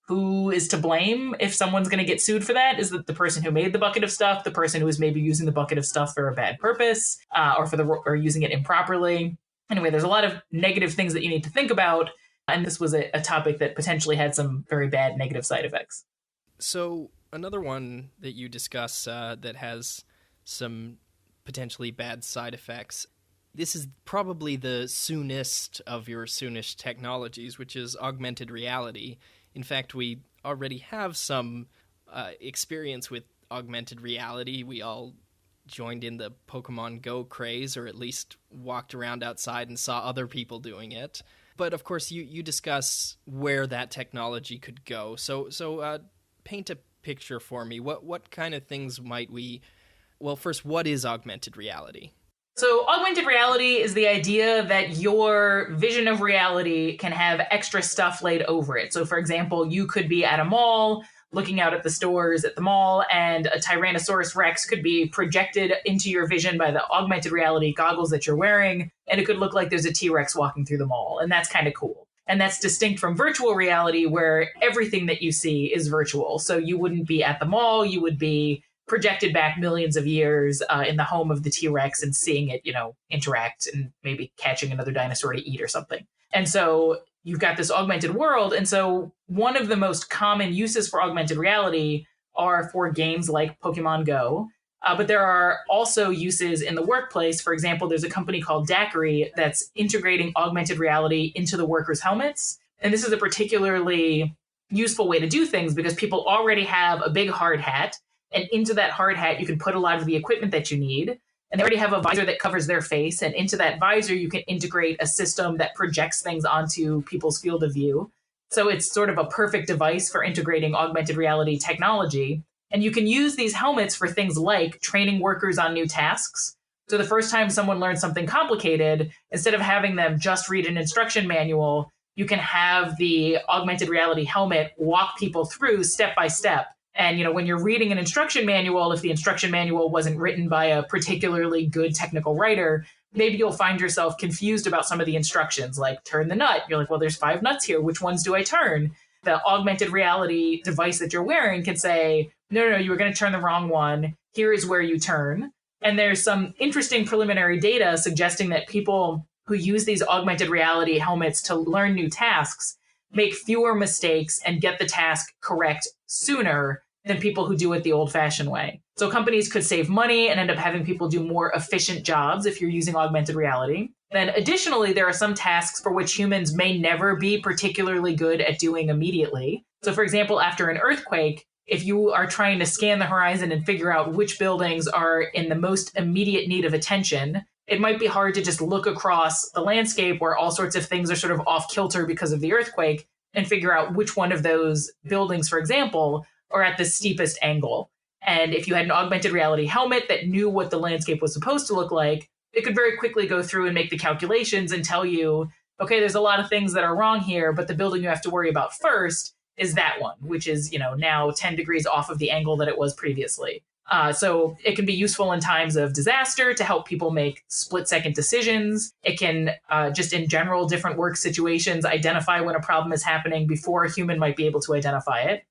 who is to blame if someone's going to get sued for that? Is it the person who made the bucket of stuff, the person who was maybe using the bucket of stuff for a bad purpose, or using it improperly? Anyway, there's a lot of negative things that you need to think about, and this was a topic that potentially had some very bad negative side effects. So another one that you discuss that has some potentially bad side effects, this is probably the soonest of your soonish technologies, which is augmented reality. In fact, we already have some experience with augmented reality. We all joined in the Pokemon Go craze, or at least walked around outside and saw other people doing it. But of course, you discuss where that technology could go. So paint a picture for me. What kind of things might we... Well, first, what is augmented reality? So augmented reality is the idea that your vision of reality can have extra stuff laid over it. So, for example, you could be at a mall looking out at the stores at the mall, and a Tyrannosaurus Rex could be projected into your vision by the augmented reality goggles that you're wearing, and it could look like there's a T-Rex walking through the mall, and that's kind of cool. And that's distinct from virtual reality, where everything that you see is virtual. So you wouldn't be at the mall, you would be projected back millions of years in the home of the T-Rex and seeing it, interact and maybe catching another dinosaur to eat or something. And so you've got this augmented world. And so one of the most common uses for augmented reality are for games like Pokemon Go. But there are also uses in the workplace. For example, there's a company called Daiquiri that's integrating augmented reality into the workers' helmets. And this is a particularly useful way to do things because people already have a big hard hat. And into that hard hat, you can put a lot of the equipment that you need. And they already have a visor that covers their face. And into that visor, you can integrate a system that projects things onto people's field of view. So it's sort of a perfect device for integrating augmented reality technology. And you can use these helmets for things like training workers on new tasks. So the first time someone learns something complicated, instead of having them just read an instruction manual, you can have the augmented reality helmet walk people through step by step. And, when you're reading an instruction manual, if the instruction manual wasn't written by a particularly good technical writer, maybe you'll find yourself confused about some of the instructions, like turn the nut. You're like, well, there's 5 nuts here. Which ones do I turn? The augmented reality device that you're wearing can say, no, you were going to turn the wrong one. Here is where you turn. And there's some interesting preliminary data suggesting that people who use these augmented reality helmets to learn new tasks make fewer mistakes and get the task correct sooner than people who do it the old-fashioned way. So companies could save money and end up having people do more efficient jobs if you're using augmented reality. Then additionally, there are some tasks for which humans may never be particularly good at doing immediately. So for example, after an earthquake, if you are trying to scan the horizon and figure out which buildings are in the most immediate need of attention, it might be hard to just look across the landscape where all sorts of things are sort of off kilter because of the earthquake and figure out which one of those buildings, for example, are at the steepest angle. And if you had an augmented reality helmet that knew what the landscape was supposed to look like, it could very quickly go through and make the calculations and tell you, okay, there's a lot of things that are wrong here, but the building you have to worry about first is that one, which is, now 10 degrees off of the angle that it was previously. So it can be useful in times of disaster to help people make split-second decisions. It can, just in general, different work situations, identify when a problem is happening before a human might be able to identify it.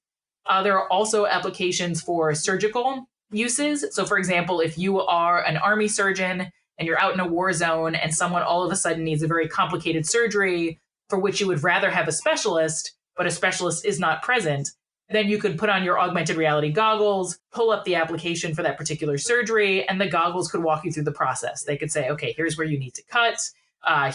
There are also applications for surgical uses. So, for example, if you are an army surgeon and you're out in a war zone and someone all of a sudden needs a very complicated surgery for which you would rather have a specialist, but a specialist is not present, then you could put on your augmented reality goggles, pull up the application for that particular surgery, and the goggles could walk you through the process. They could say, okay, here's where you need to cut.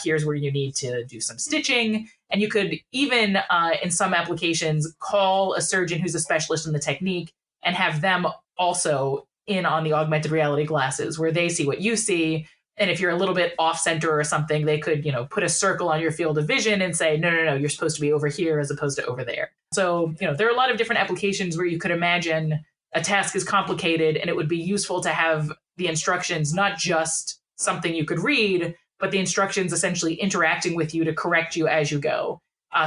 Here's where you need to do some stitching. And you could even, in some applications, call a surgeon who's a specialist in the technique and have them also in on the augmented reality glasses where they see what you see. And if you're a little bit off center or something, they could, put a circle on your field of vision and say, no, you're supposed to be over here as opposed to over there. So, there are a lot of different applications where you could imagine a task is complicated and it would be useful to have the instructions, not just something you could read, but the instructions essentially interacting with you to correct you as you go.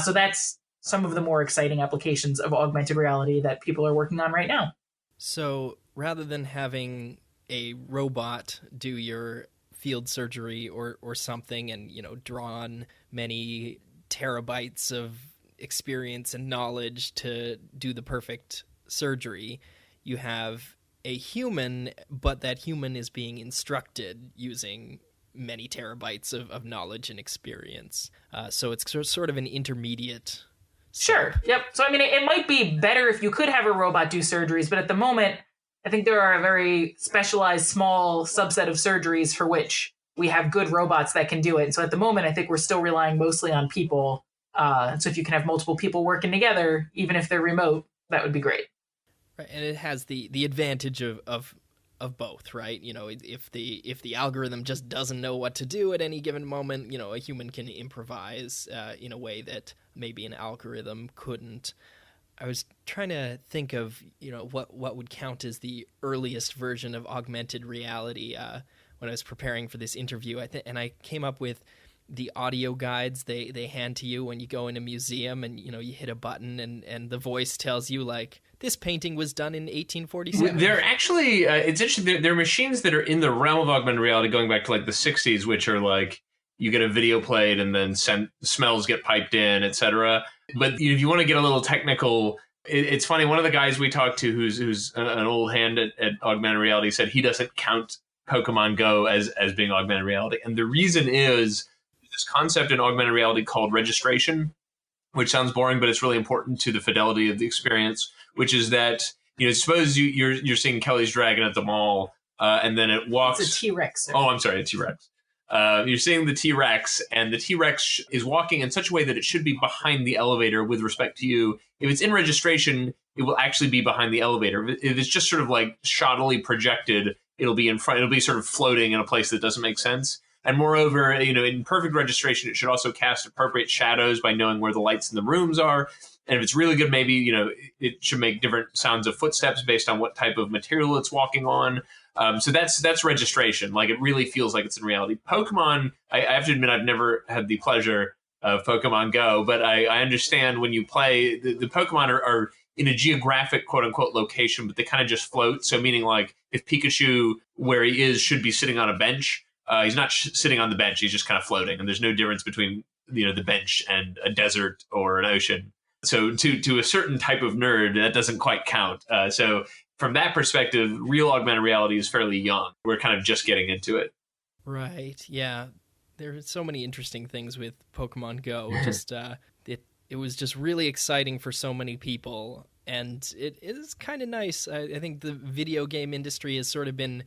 So that's some of the more exciting applications of augmented reality that people are working on right now. So rather than having a robot do your field surgery or something and, draw on many terabytes of experience and knowledge to do the perfect surgery, you have a human, but that human is being instructed using many terabytes of knowledge and experience. So it's sort of an intermediate. Sure. Yep. So, it might be better if you could have a robot do surgeries, but at the moment, I think there are a very specialized small subset of surgeries for which we have good robots that can do it. And so at the moment, I think we're still relying mostly on people. So if you can have multiple people working together, even if they're remote, that would be great. Right. And it has the advantage of both, right? If the algorithm just doesn't know what to do at any given moment, a human can improvise in a way that maybe an algorithm couldn't. I was trying to think of, what would count as the earliest version of augmented reality when I was preparing for this interview. And I came up with the audio guides they hand to you when you go in a museum and, you hit a button and the voice tells you, like, this painting was done in 1847. They're actually, it's interesting, they're machines that are in the realm of augmented reality going back to, like, the 60s, which are, like, you get a video played and then smells get piped in, etc. But if you want to get a little technical, it's funny. One of the guys we talked to who's an old hand at augmented reality said he doesn't count Pokemon Go as being augmented reality. And the reason is this concept in augmented reality called registration, which sounds boring, but it's really important to the fidelity of the experience, which is that, suppose you're seeing Kelly's Dragon at the mall, and then it walks. It's a T-Rex. Oh, I'm sorry, a T-Rex. You're seeing the T-Rex, and the T-Rex is walking in such a way that it should be behind the elevator with respect to you. If it's in registration, it will actually be behind the elevator. If it's just sort of like shoddily projected, it'll be in front. It'll be sort of floating in a place that doesn't make sense. And moreover, in perfect registration, it should also cast appropriate shadows by knowing where the lights in the rooms are. And if it's really good, maybe, it should make different sounds of footsteps based on what type of material it's walking on. So that's registration. Like, it really feels like it's in reality. Pokemon, I have to admit, I've never had the pleasure of Pokemon Go, but I understand when you play, the Pokemon are in a geographic, quote unquote, location, but they kind of just float. So meaning, like, if Pikachu, where he is, should be sitting on a bench, he's not sitting on the bench. He's just kind of floating. And there's no difference between, the bench and a desert or an ocean. So to a certain type of nerd, that doesn't quite count. So from that perspective, real augmented reality is fairly young. We're kind of just getting into it. Right. Yeah. There are so many interesting things with Pokemon Go. Just it was just really exciting for so many people. And it is kind of nice. I think the video game industry has sort of been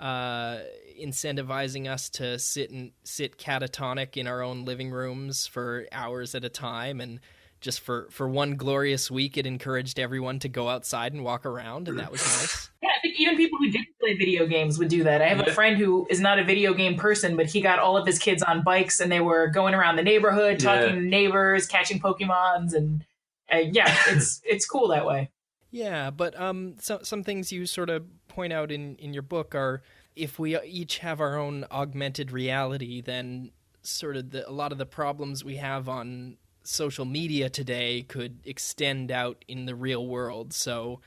incentivizing us to sit catatonic in our own living rooms for hours at a time, and just for one glorious week, it encouraged everyone to go outside and walk around, and that was nice. Yeah, I think even people who didn't play video games would do that. I have a friend who is not a video game person, but he got all of his kids on bikes, and they were going around the neighborhood, talking to neighbors, catching Pokemons, and it's cool that way. Yeah, but some things you sort of point out in your book are, if we each have our own augmented reality, then sort of a lot of the problems we have on social media today could extend out in the real world. So,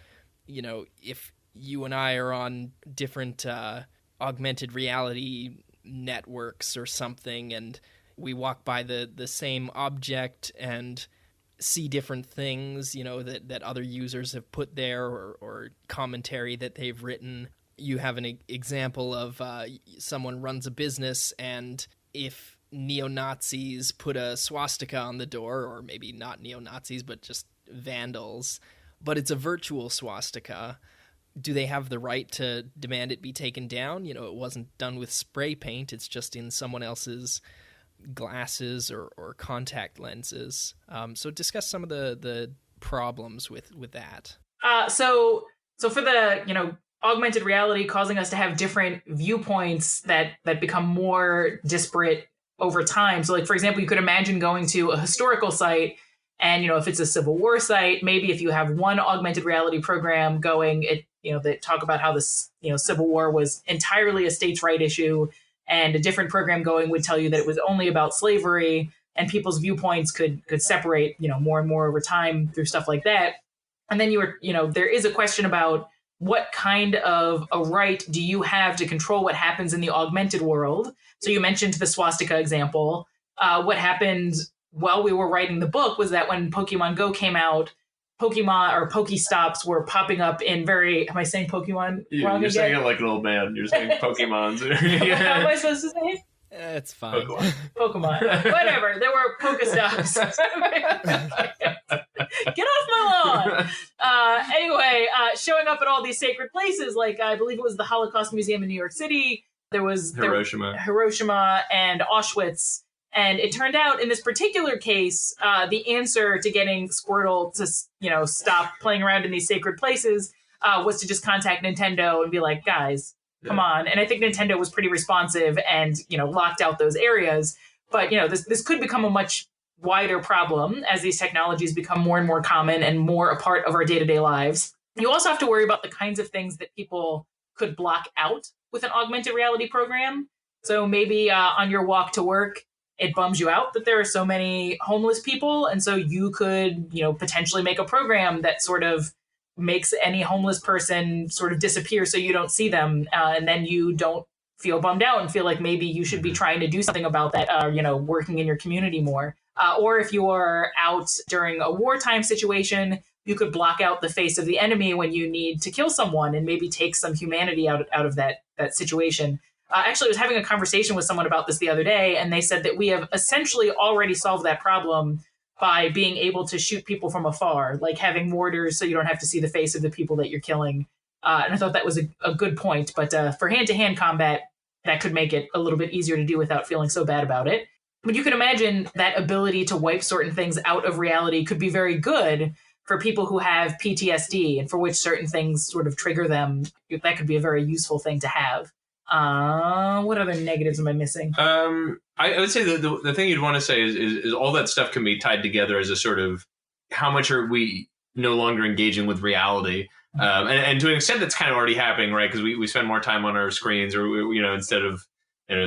if you and I are on different augmented reality networks or something, and we walk by the same object and see different things, that other users have put there, or commentary that they've written. You have an example of someone runs a business, and if neo-Nazis put a swastika on the door, or maybe not neo-Nazis, but just vandals, but it's a virtual swastika, do they have the right to demand it be taken down? It wasn't done with spray paint, it's just in someone else's glasses or contact lenses. So discuss some of the problems with that. So for the, augmented reality causing us to have different viewpoints that become more disparate over time. So like, for example, you could imagine going to a historical site and, if it's a Civil War site, maybe if you have one augmented reality program going, they talk about how this, Civil War was entirely a states' right issue, and a different program going would tell you that it was only about slavery, and people's viewpoints could separate, more and more over time through stuff like that. And then there is a question about what kind of a right do you have to control what happens in the augmented world? So you mentioned the swastika example. What happened while we were writing the book was that when Pokemon Go came out, Pokemon or Pokestops were popping up in am I saying Pokemon wrong You're again? saying it like an old man. You're saying Pokemons. How am I supposed to say it? It's fine. Pokemon. Whatever. There were Pokestops. Get off my lawn. Anyway, showing up at all these sacred places, like I believe it was the Holocaust Museum in New York City. There was Hiroshima and Auschwitz. And it turned out in this particular case, the answer to getting Squirtle to, stop playing around in these sacred places was to just contact Nintendo and be like, guys, come on. And I think Nintendo was pretty responsive and, locked out those areas. But, this could become a much wider problem as these technologies become more and more common and more a part of our day-to-day lives. You also have to worry about the kinds of things that people could block out with an augmented reality program. So maybe on your walk to work, it bums you out that there are so many homeless people. And so you could, potentially make a program that sort of makes any homeless person sort of disappear so you don't see them. And then you don't feel bummed out and feel like maybe you should be trying to do something about that, working in your community more. Or if you are out during a wartime situation, you could block out the face of the enemy when you need to kill someone and maybe take some humanity out of that situation. Actually, I was having a conversation with someone about this the other day, and they said that we have essentially already solved that problem by being able to shoot people from afar, like having mortars so you don't have to see the face of the people that you're killing. And I thought that was a good point. But for hand-to-hand combat, that could make it a little bit easier to do without feeling so bad about it. But you can imagine that ability to wipe certain things out of reality could be very good for people who have PTSD and for which certain things sort of trigger them. That could be a very useful thing to have. What other negatives am I missing? I would say the thing you'd want to say is all that stuff can be tied together as a sort of how much are we no longer engaging with reality. And to an extent that's kind of already happening, right? Because we spend more time on our screens or, instead of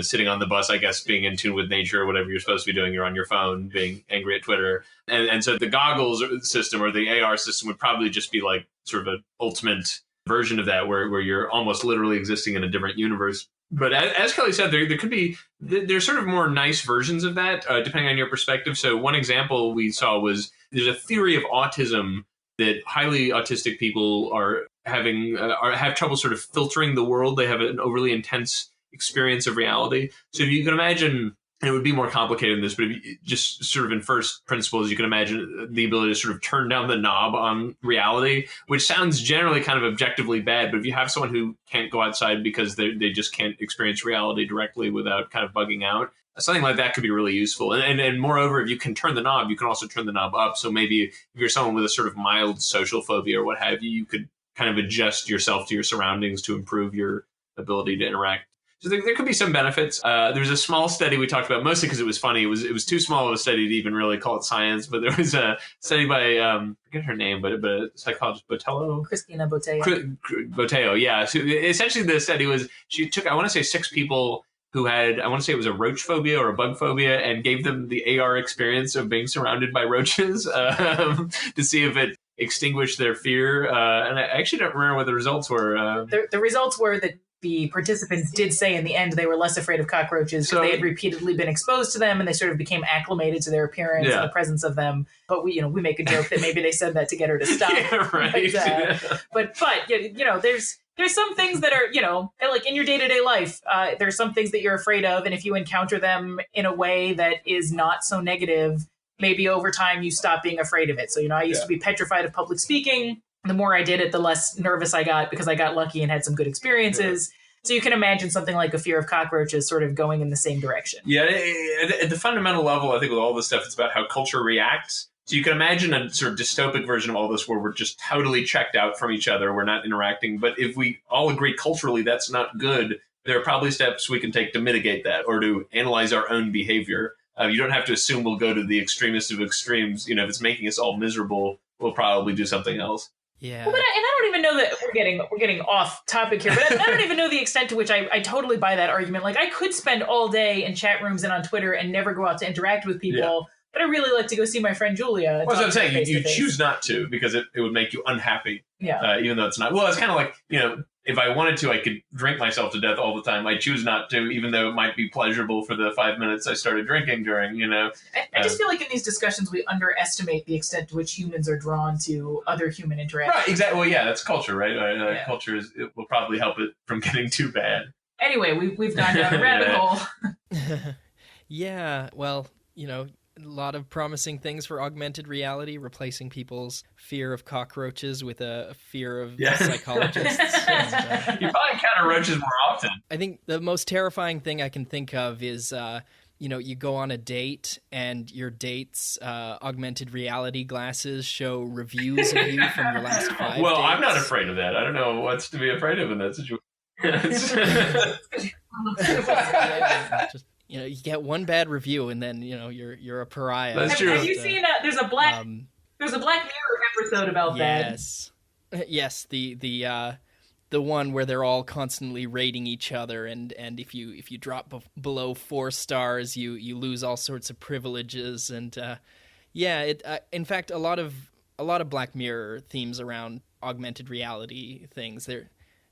sitting on the bus, I guess, being in tune with nature or whatever you're supposed to be doing, you're on your phone being angry at Twitter. And so the goggles system or the AR system would probably just be like sort of an ultimate version of that where you're almost literally existing in a different universe. But as Kelly said, there could be, there's sort of more nice versions of that, depending on your perspective. So one example we saw was there's a theory of autism that highly autistic people are have trouble sort of filtering the world. They have an overly intense experience of reality. So if you can imagine, and it would be more complicated than this, but if you just sort of in first principles, you can imagine the ability to sort of turn down the knob on reality, which sounds generally kind of objectively bad. But if you have someone who can't go outside because they just can't experience reality directly without kind of bugging out, something like that could be really useful. And moreover, if you can turn the knob, you can also turn the knob up. So maybe if you're someone with a sort of mild social phobia or what have you, you could kind of adjust yourself to your surroundings to improve your ability to interact. So there could be some benefits. There's a small study we talked about, mostly because it was funny. It was too small of a study to even really call it science. But there was a study by, I forget her name, but psychologist Botello? Christina Botello. Botello, yeah. So essentially the study was, she took, I want to say 6 people who had, I want to say it was a roach phobia or a bug phobia, and gave them the AR experience of being surrounded by roaches to see if it extinguished their fear. And I actually don't remember what the results were. The results were that the participants did say in the end they were less afraid of cockroaches because they had repeatedly been exposed to them and they sort of became acclimated to their appearance and the presence of them. But we make a joke that maybe they said that to get her to stop. Yeah, right. But there's some things that are, like in your day-to-day life, there's some things that you're afraid of. And if you encounter them in a way that is not so negative, maybe over time you stop being afraid of it. So, I used to be petrified of public speaking. The more I did it, the less nervous I got because I got lucky and had some good experiences. So you can imagine something like a fear of cockroaches sort of going in the same direction. Yeah, at the fundamental level, I think with all this stuff, it's about how culture reacts. So you can imagine a sort of dystopic version of all this where we're just totally checked out from each other, we're not interacting. But if we all agree culturally that's not good, there are probably steps we can take to mitigate that or to analyze our own behavior. You don't have to assume we'll go to the extremest of extremes. If it's making us all miserable, we'll probably do something else. Yeah. Well, and I don't even know that we're getting off topic here, but I don't even know the extent to which I totally buy that argument. Like, I could spend all day in chat rooms and on Twitter and never go out to interact with people, but I really like to go see my friend Julia. Well, as I'm saying, you choose not to because it would make you unhappy. Yeah. Even though it's not. Well, it's kind of like, if I wanted to, I could drink myself to death all the time. I choose not to, even though it might be pleasurable for the 5 minutes I started drinking during, I just feel like in these discussions, we underestimate the extent to which humans are drawn to other human interactions. Right, exactly. Well, yeah, that's culture, right? Culture it will probably help it from getting too bad. Anyway, we've gone down a rabbit hole. Yeah, well, a lot of promising things for augmented reality, replacing people's fear of cockroaches with a fear of psychologists. You probably encounter roaches more often. I think the most terrifying thing I can think of is, you go on a date and your date's augmented reality glasses show reviews of you from your last 5 Well, dates. I'm not afraid of that. I don't know what's to be afraid of in that situation. You get one bad review and then you're a pariah. That's true. Have you seen there's a Black Mirror episode about that? Yes, the one where they're all constantly rating each other, and if you drop below 4 stars, you lose all sorts of privileges, and in fact a lot of Black Mirror themes around augmented reality things.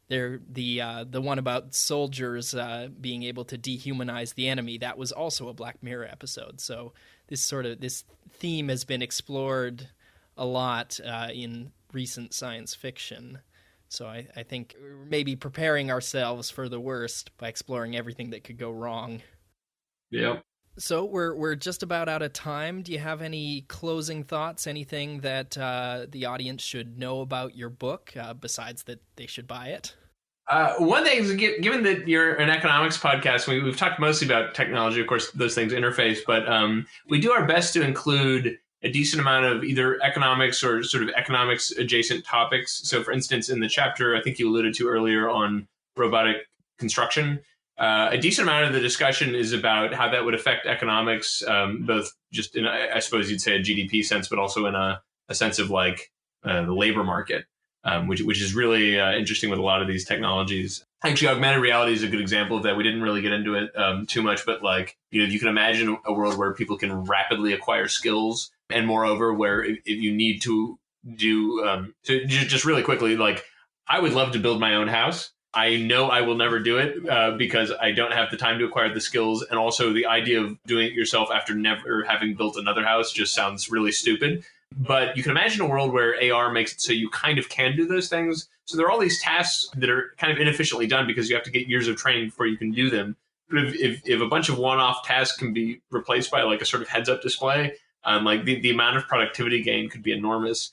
They're the one about soldiers being able to dehumanize the enemy. That was also a Black Mirror episode. So this theme has been explored a lot in recent science fiction. So I think we're maybe preparing ourselves for the worst by exploring everything that could go wrong. Yep. So we're just about out of time. Do you have any closing thoughts? Anything that the audience should know about your book besides that they should buy it? One thing is, given that you're an economics podcast, we've talked mostly about technology. Of course, those things interface, but we do our best to include a decent amount of either economics or sort of economics adjacent topics. So, for instance, in the chapter I think you alluded to earlier on robotic construction, a decent amount of the discussion is about how that would affect economics, both just in, I suppose you'd say, a GDP sense, but also in a sense of like the labor market, which is really interesting with a lot of these technologies. Actually, augmented reality is a good example of that. We didn't really get into it too much, but you can imagine a world where people can rapidly acquire skills, and moreover, where if you need to do, just really quickly, I would love to build my own house. I know I will never do it because I don't have the time to acquire the skills. And also the idea of doing it yourself after never having built another house just sounds really stupid. But you can imagine a world where AR makes it so you kind of can do those things. So there are all these tasks that are kind of inefficiently done because you have to get years of training before you can do them. But if a bunch of one-off tasks can be replaced by a sort of heads-up display, the amount of productivity gain could be enormous.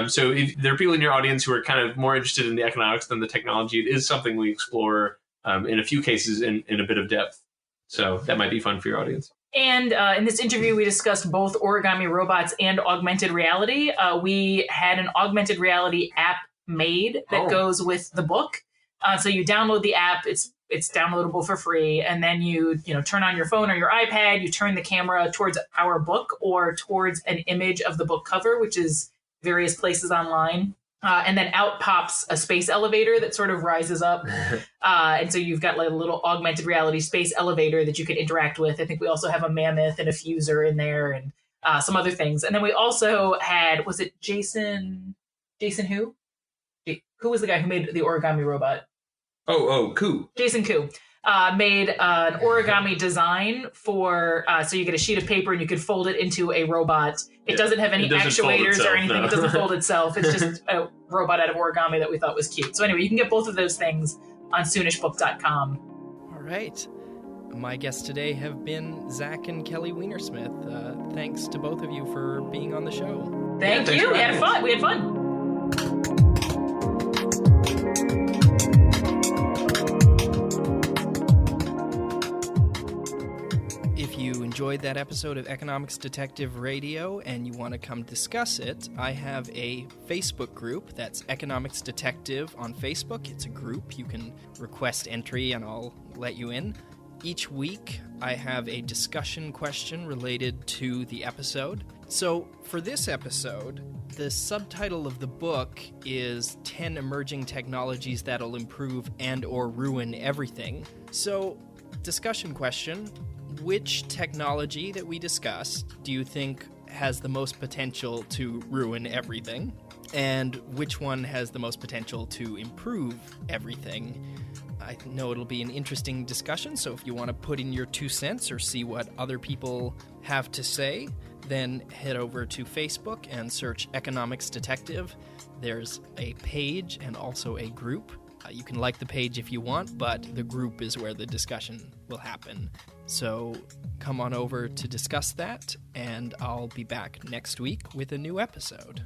So if there are people in your audience who are kind of more interested in the economics than the technology, it is something we explore in a few cases in a bit of depth. So that might be fun for your audience. And in this interview, we discussed both Origami Robots and augmented reality. We had an augmented reality app made that goes with the book. So you download the app. It's downloadable for free. And then you turn on your phone or your iPad. You turn the camera towards our book or towards an image of the book cover, which is various places online. And then out pops a space elevator that sort of rises up. And so you've got a little augmented reality space elevator that you can interact with. I think we also have a mammoth and a fuser in there and some other things. And then we also had, was it Jason who? Who was the guy who made the Origami Robot? Koo. Jason Koo. Made an origami design for, so you get a sheet of paper and you can fold it into a robot. It doesn't have any actuators or anything. No. It doesn't fold itself. It's just a robot out of origami that we thought was cute. So anyway, you can get both of those things on soonishbook.com. All right. My guests today have been Zach and Kelly Weinersmith. Thanks to both of you for being on the show. Thank you. We had fun. enjoyed that episode of Economics Detective Radio and you want to come discuss it, I have a Facebook group. That's Economics Detective on Facebook. It's a group. You can request entry and I'll let you in. Each week, I have a discussion question related to the episode. So, for this episode, the subtitle of the book is 10 Emerging Technologies That'll Improve and or Ruin Everything. So, discussion question, which technology that we discussed do you think has the most potential to ruin everything? And which one has the most potential to improve everything? I know it'll be an interesting discussion, so if you want to put in your 2 cents or see what other people have to say, then head over to Facebook and search Economics Detective. There's a page and also a group. You can like the page if you want, but the group is where the discussion will happen. So come on over to discuss that, and I'll be back next week with a new episode.